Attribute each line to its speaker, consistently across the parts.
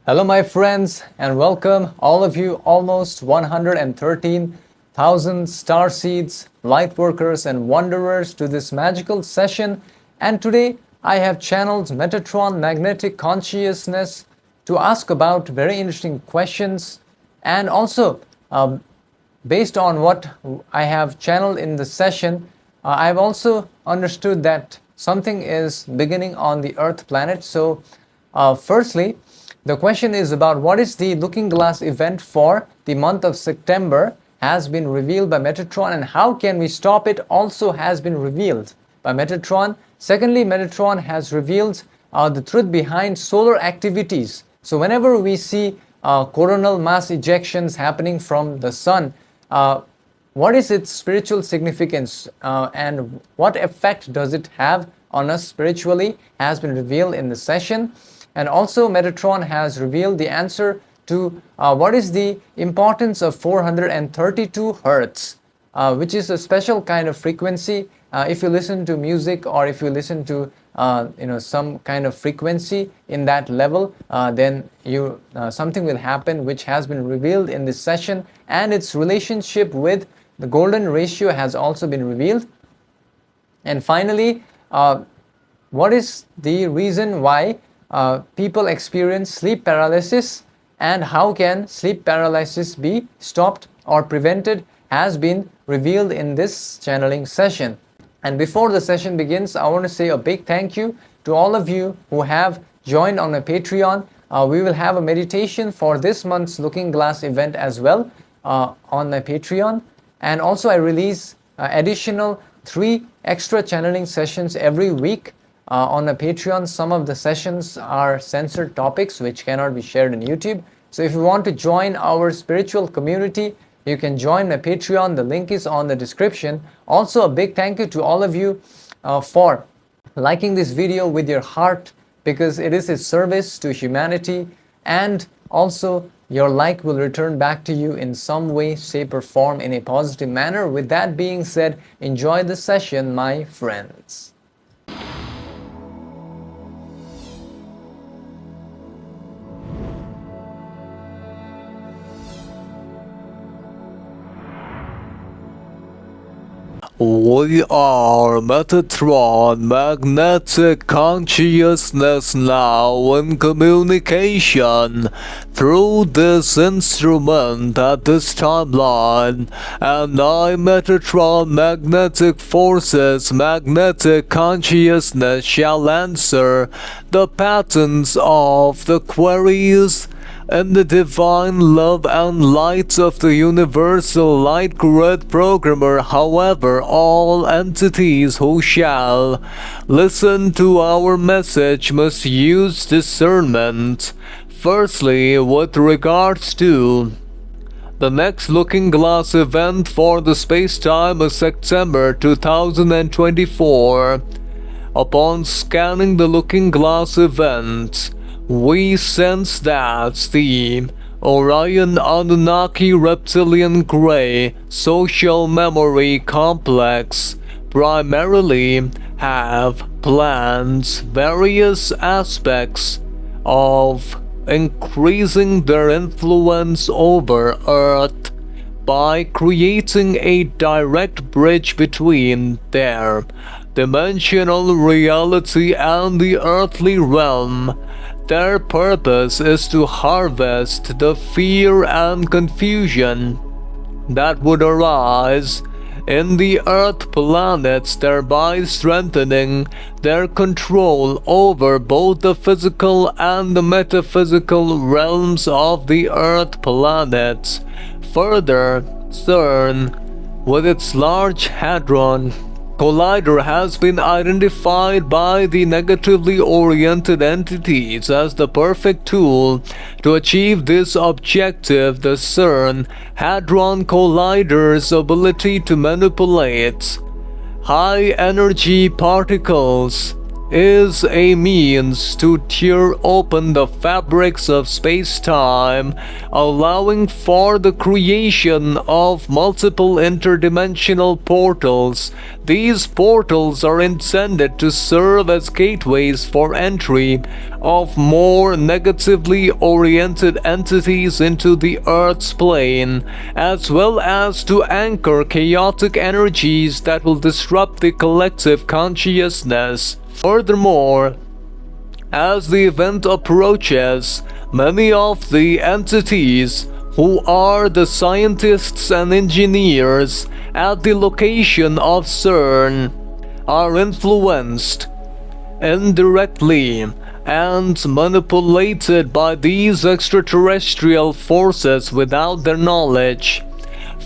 Speaker 1: Hello my friends and welcome all of you almost 113,000 starseeds, lightworkers and wanderers to this magical session, and today I have channeled Metatron magnetic consciousness to ask about very interesting questions, and also based on what I have channeled in the session, I've also understood that something is beginning on the Earth planet. So firstly, the question is about what is the looking glass event for the month of September has been revealed by Metatron, and how can we stop it also has been revealed by Metatron. Secondly, Metatron has revealed the truth behind solar activities. So whenever we see coronal mass ejections happening from the sun, what is its spiritual significance and what effect does it have on us spiritually has been revealed in the session. And also Metatron has revealed the answer to what is the importance of 432 Hertz, which is a special kind of frequency. If you listen to music or if you listen to some kind of frequency in that level, then something will happen which has been revealed in this session, and its relationship with the golden ratio has also been revealed. And finally, what is the reason why people experience sleep paralysis, and how can sleep paralysis be stopped or prevented has been revealed in this channeling session. And before the session begins, I want to say a big thank you to all of you who have joined on my Patreon. We will have a meditation for this month's Looking Glass event as well on my Patreon. And also I release additional 3 extra channeling sessions every week on my Patreon. Some of the sessions are censored topics which cannot be shared on YouTube. So if you want to join our spiritual community, you can join my Patreon. The link is on the description. Also, a big thank you to all of you for liking this video with your heart, because it is a service to humanity, and also your like will return back to you in some way, shape or form in a positive manner. With that being said, enjoy the session, my friends.
Speaker 2: We are Metatron magnetic consciousness now in communication through this instrument at this timeline, and I, Metatron magnetic forces magnetic consciousness, shall answer the patterns of the queries and the divine love and light of the universal light grid programmer. However, all entities who shall listen to our message must use discernment. Firstly, with regards to the next Looking Glass event for the space-time of September 2024, upon scanning the Looking Glass event, we sense that the Orion Anunnaki Reptilian Grey Social Memory Complex primarily have planned various aspects of increasing their influence over Earth by creating a direct bridge between their dimensional reality and the earthly realm. Their purpose is to harvest the fear and confusion that would arise in the Earth planets, thereby strengthening their control over both the physical and the metaphysical realms of the Earth planets. Further, CERN, with its Large Hadron Collider, has been identified by the negatively oriented entities as the perfect tool to achieve this objective. The CERN Hadron Collider's ability to manipulate high energy particles is a means to tear open the fabrics of space-time, allowing for the creation of multiple interdimensional portals. These portals are intended to serve as gateways for entry of more negatively oriented entities into the Earth's plane, as well as to anchor chaotic energies that will disrupt the collective consciousness. Furthermore, as the event approaches, many of the entities who are the scientists and engineers at the location of CERN are influenced indirectly and manipulated by these extraterrestrial forces without their knowledge.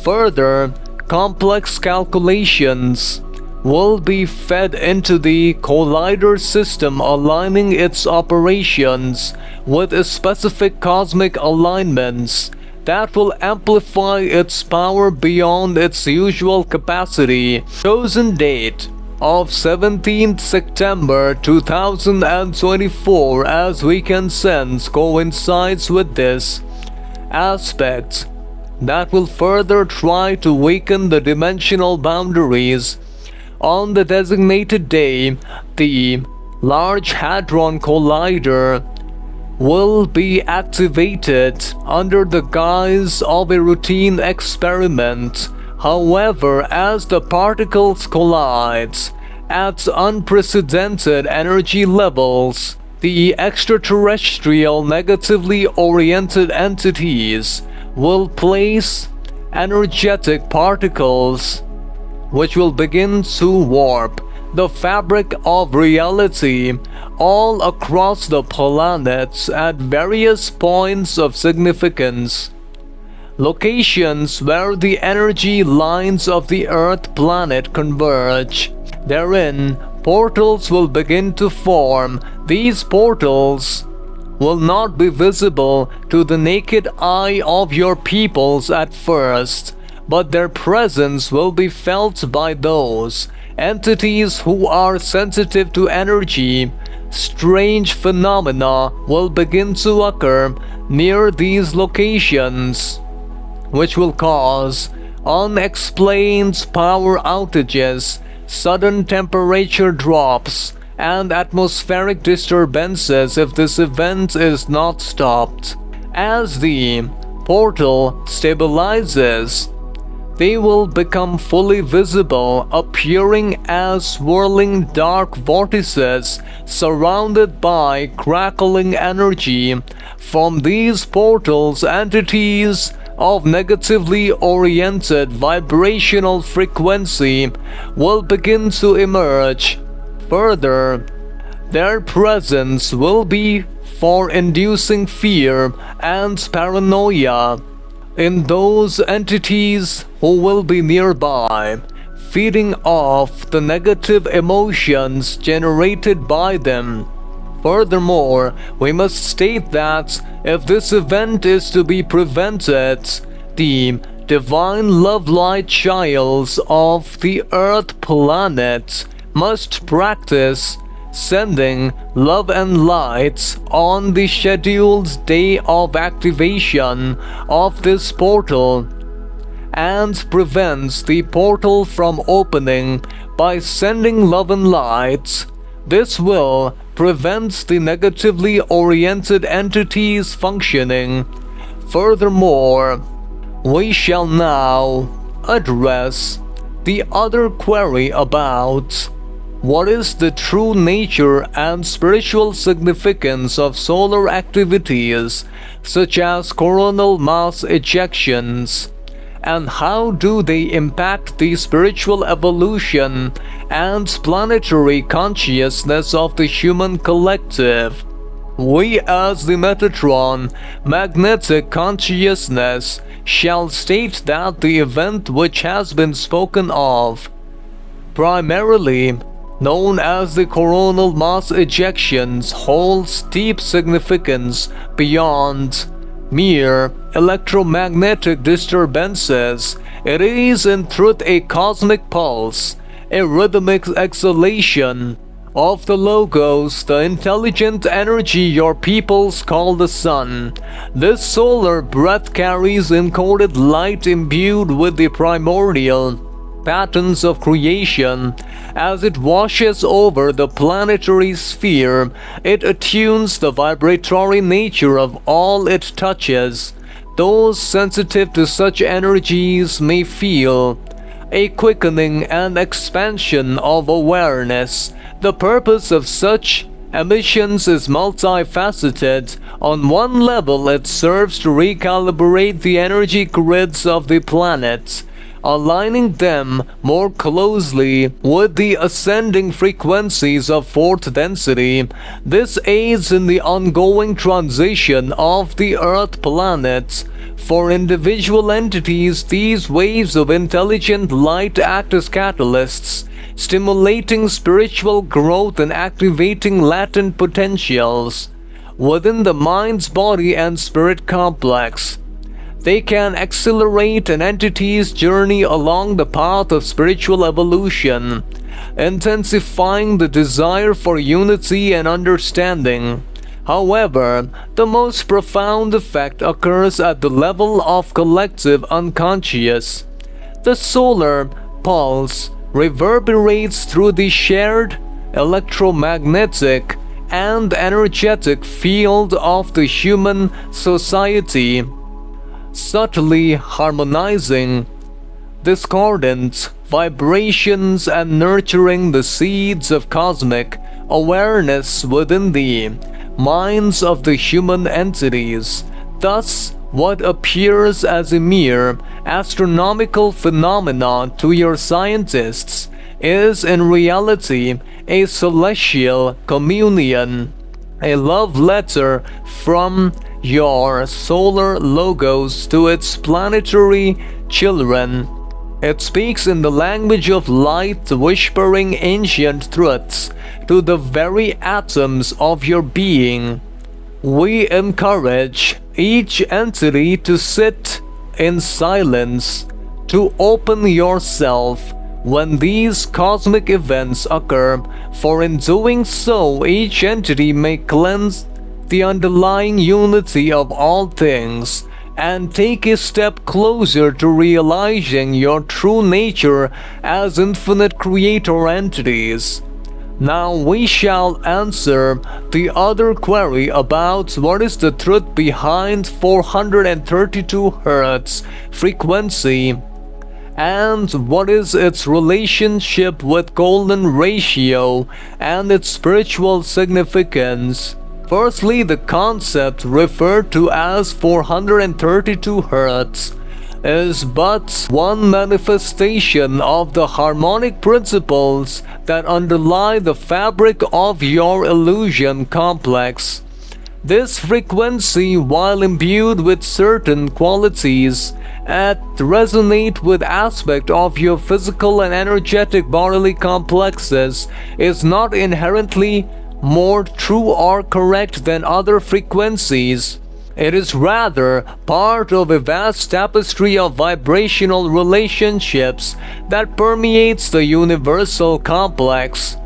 Speaker 2: Further, complex calculations will be fed into the collider system, aligning its operations with specific cosmic alignments that will amplify its power beyond its usual capacity. Chosen date of 17th September 2024, as we can sense, coincides with this aspect that will further try to weaken the dimensional boundaries. On the designated day, the Large Hadron Collider will be activated under the guise of a routine experiment. However, as the particles collide at unprecedented energy levels, the extraterrestrial negatively oriented entities will place energetic particles which will begin to warp the fabric of reality all across the planets at various points of significance. Locations where the energy lines of the Earth planet converge. Therein, portals will begin to form. These portals will not be visible to the naked eye of your peoples at first, but their presence will be felt by those entities who are sensitive to energy. Strange phenomena will begin to occur near these locations, which will cause unexplained power outages, sudden temperature drops, and atmospheric disturbances if this event is not stopped. As the portal stabilizes, they will become fully visible, appearing as swirling dark vortices surrounded by crackling energy. From these portals, entities of negatively oriented vibrational frequency will begin to emerge. Further, their presence will be for inducing fear and paranoia in those entities who will be nearby, feeding off the negative emotions generated by them. Furthermore, we must state that if this event is to be prevented, the divine love light childs of the Earth planet must practice sending love and light on the scheduled day of activation of this portal, and prevents the portal from opening by sending love and light. This will prevent the negatively oriented entities functioning. Furthermore, we shall now address the other query about what is the true nature and spiritual significance of solar activities such as coronal mass ejections, and how do they impact the spiritual evolution and planetary consciousness of the human collective. We as the Metatron magnetic consciousness shall state that the event which has been spoken of, primarily known as the coronal mass ejections, holds deep significance beyond mere electromagnetic disturbances. It is in truth a cosmic pulse, a rhythmic exhalation of the Logos, the intelligent energy your peoples call the sun. This solar breath carries encoded light imbued with the primordial patterns of creation. As it washes over the planetary sphere, it attunes the vibratory nature of all it touches. Those sensitive to such energies may feel a quickening and expansion of awareness. The purpose of such emissions is multifaceted. On one level, it serves to recalibrate the energy grids of the planet, aligning them more closely with the ascending frequencies of fourth density. This aids in the ongoing transition of the Earth planet. For individual entities, these waves of intelligent light act as catalysts, stimulating spiritual growth and activating latent potentials within the mind's body and spirit complex. They can accelerate an entity's journey along the path of spiritual evolution, intensifying the desire for unity and understanding. However, the most profound effect occurs at the level of collective unconscious. The solar pulse reverberates through the shared electromagnetic and energetic field of the human society, subtly harmonizing discordant vibrations and nurturing the seeds of cosmic awareness within the minds of the human entities. Thus, what appears as a mere astronomical phenomenon to your scientists is in reality a celestial communion, a love letter from your solar logos to its planetary children. It speaks in the language of light, whispering ancient truths to the very atoms of your being. We encourage each entity to sit in silence, to open yourself when these cosmic events occur, for in doing so each entity may cleanse the underlying unity of all things and take a step closer to realizing your true nature as infinite creator entities. Now we shall answer the other query about what is the truth behind 432 Hertz frequency and what is its relationship with golden ratio and its spiritual significance. Firstly, the concept referred to as 432 Hertz is but one manifestation of the harmonic principles that underlie the fabric of your illusion complex. This frequency, while imbued with certain qualities that resonate with aspects of your physical and energetic bodily complexes, is not inherently more true or correct than other frequencies. It is rather part of a vast tapestry of vibrational relationships that permeates the universal complex.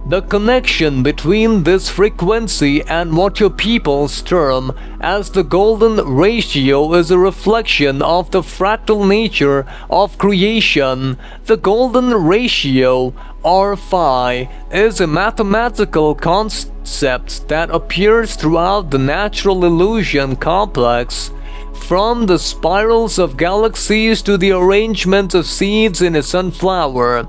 Speaker 2: The connection between this frequency and what your peoples term as the golden ratio is a reflection of the fractal nature of creation. The golden ratio, or phi, is a mathematical concept that appears throughout the natural illusion complex, from the spirals of galaxies to the arrangement of seeds in a sunflower.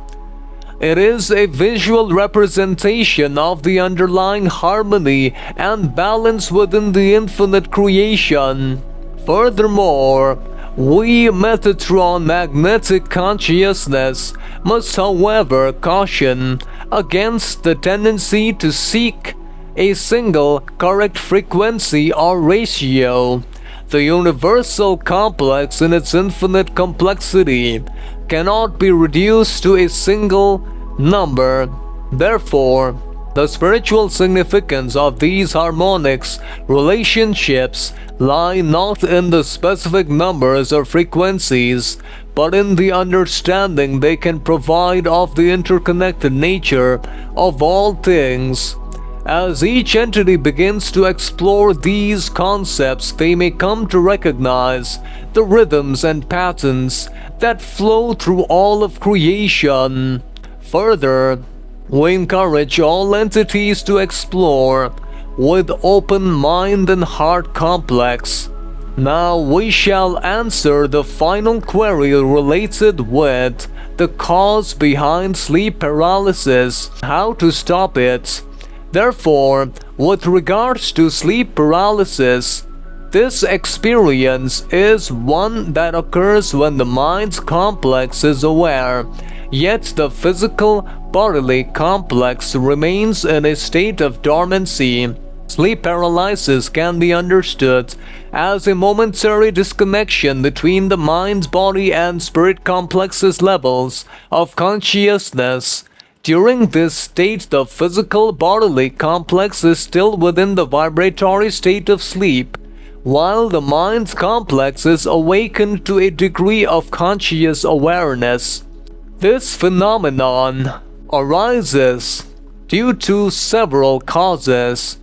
Speaker 2: It is a visual representation of the underlying harmony and balance within the infinite creation. Furthermore, we Metatron magnetic consciousness must however caution against the tendency to seek a single correct frequency or ratio. The universal complex in its infinite complexity cannot be reduced to a single number. Therefore, The spiritual significance of these harmonics relationships lie not in the specific numbers or frequencies, but in the understanding they can provide of the interconnected nature of all things. As each entity begins to explore these concepts, they may come to recognize the rhythms and patterns that flow through all of creation. Further, we encourage all entities to explore with open mind and heart complex. Now we shall answer the final query related with the cause behind sleep paralysis, how to stop it. Therefore, with regards to sleep paralysis, this experience is one that occurs when the mind's complex is aware, yet the physical bodily complex remains in a state of dormancy. Sleep paralysis can be understood as a momentary disconnection between the mind, body, and spirit complexes levels of consciousness. During this state, the physical bodily complex is still within the vibratory state of sleep, while the mind's complex is awakened to a degree of conscious awareness. This phenomenon arises due to several causes.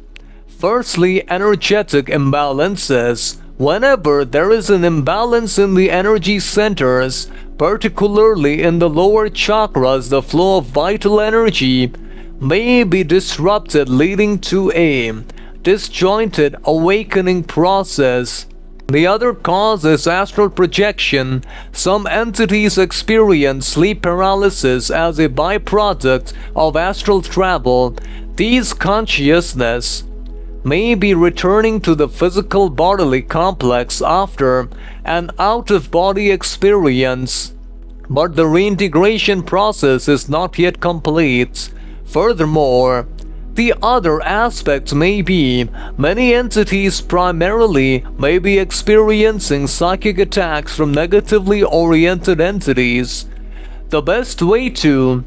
Speaker 2: Firstly, energetic imbalances. Whenever there is an imbalance in the energy centers, particularly in the lower chakras, the flow of vital energy may be disrupted, leading to a disjointed awakening process. The other cause is astral projection. Some entities experience sleep paralysis as a byproduct of astral travel. These consciousness may be returning to the physical bodily complex after an out-of-body experience, but the reintegration process is not yet complete. Furthermore, the other aspect may be many entities primarily may be experiencing psychic attacks from negatively oriented entities. The best way to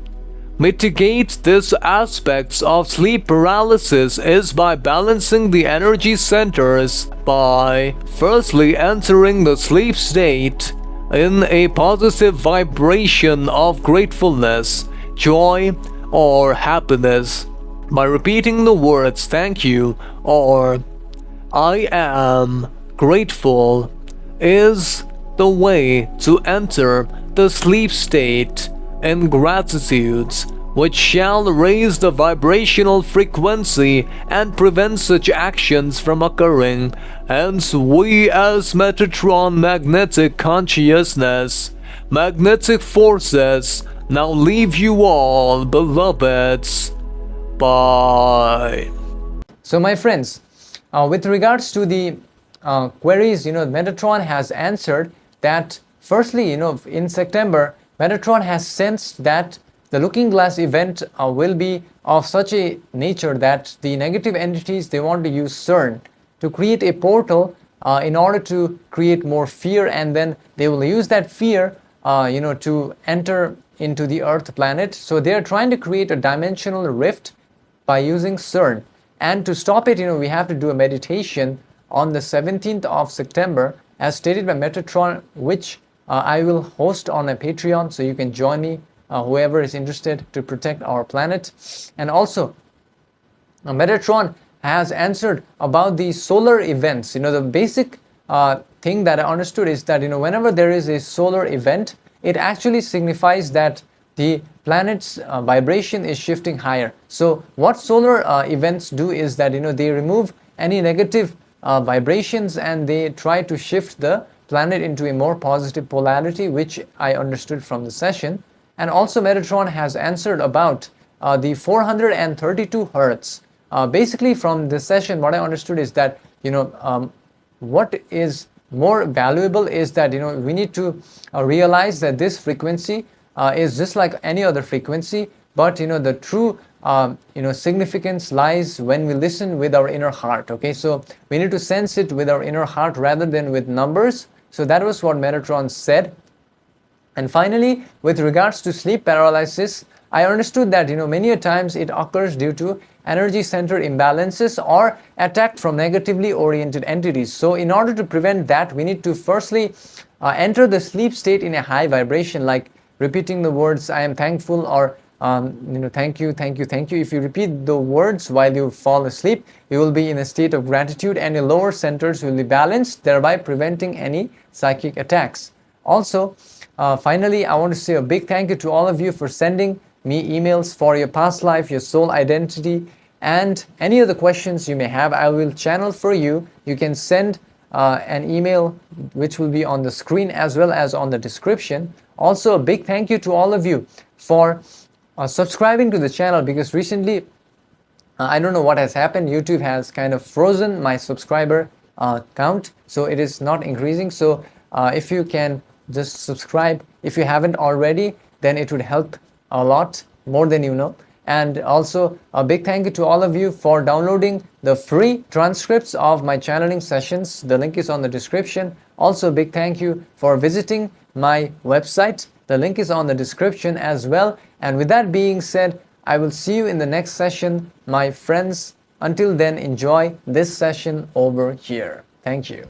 Speaker 2: mitigate these aspects of sleep paralysis is by balancing the energy centers by firstly entering the sleep state in a positive vibration of gratefulness, joy, or happiness. By repeating the words thank you or I am grateful is the way to enter the sleep state in gratitude, which shall raise the vibrational frequency and prevent such actions from occurring. Hence, we as Metatron magnetic consciousness, magnetic forces, now leave you all, beloveds. Bye.
Speaker 1: So my friends, with regards to the queries, Metatron has answered that firstly, in September, Metatron has sensed that the looking glass event will be of such a nature that the negative entities, they want to use CERN to create a portal in order to create more fear, and then they will use that fear to enter into the Earth planet. So they are trying to create a dimensional rift by using CERN. And to stop it, we have to do a meditation on the 17th of September as stated by Metatron, which I will host on a Patreon, so you can join me, whoever is interested, to protect our planet. And also, Metatron has answered about the solar events. The basic thing that I understood is that, whenever there is a solar event, it actually signifies that the planet's vibration is shifting higher. So what solar events do is that, they remove any negative vibrations and they try to shift the planet into a more positive polarity, which I understood from the session. And also Metatron has answered about the 432 Hertz. Basically from this session, what I understood is that, what is more valuable is that, we need to realize that this frequency is just like any other frequency, but, the true significance lies when we listen with our inner heart. Okay, so we need to sense it with our inner heart rather than with numbers. So that was what Metatron said. And finally, with regards to sleep paralysis, I understood that, many a times it occurs due to energy center imbalances or attack from negatively oriented entities. So in order to prevent that, we need to firstly enter the sleep state in a high vibration, like repeating the words I am thankful, or thank you, thank you, thank you. If you repeat the words while you fall asleep, you will be in a state of gratitude and your lower centers will be balanced, thereby preventing any psychic attacks. Also, finally, I want to say a big thank you to all of you for sending me emails for your past life, your soul identity, and any other questions you may have. I will channel for you. You can send an email which will be on the screen as well as on the description. Also, a big thank you to all of you for subscribing to the channel, because recently I don't know what has happened. YouTube has kind of frozen my subscriber count, so it is not increasing. So if you can just subscribe if you haven't already, then it would help a lot more than you know. And also a big thank you to all of you for downloading the free transcripts of my channeling sessions. The link is on the description. Also a big thank you for visiting my website. The link is on the description as well. And with that being said, I will see you in the next session, my friends. Until then, enjoy this session over here. Thank you.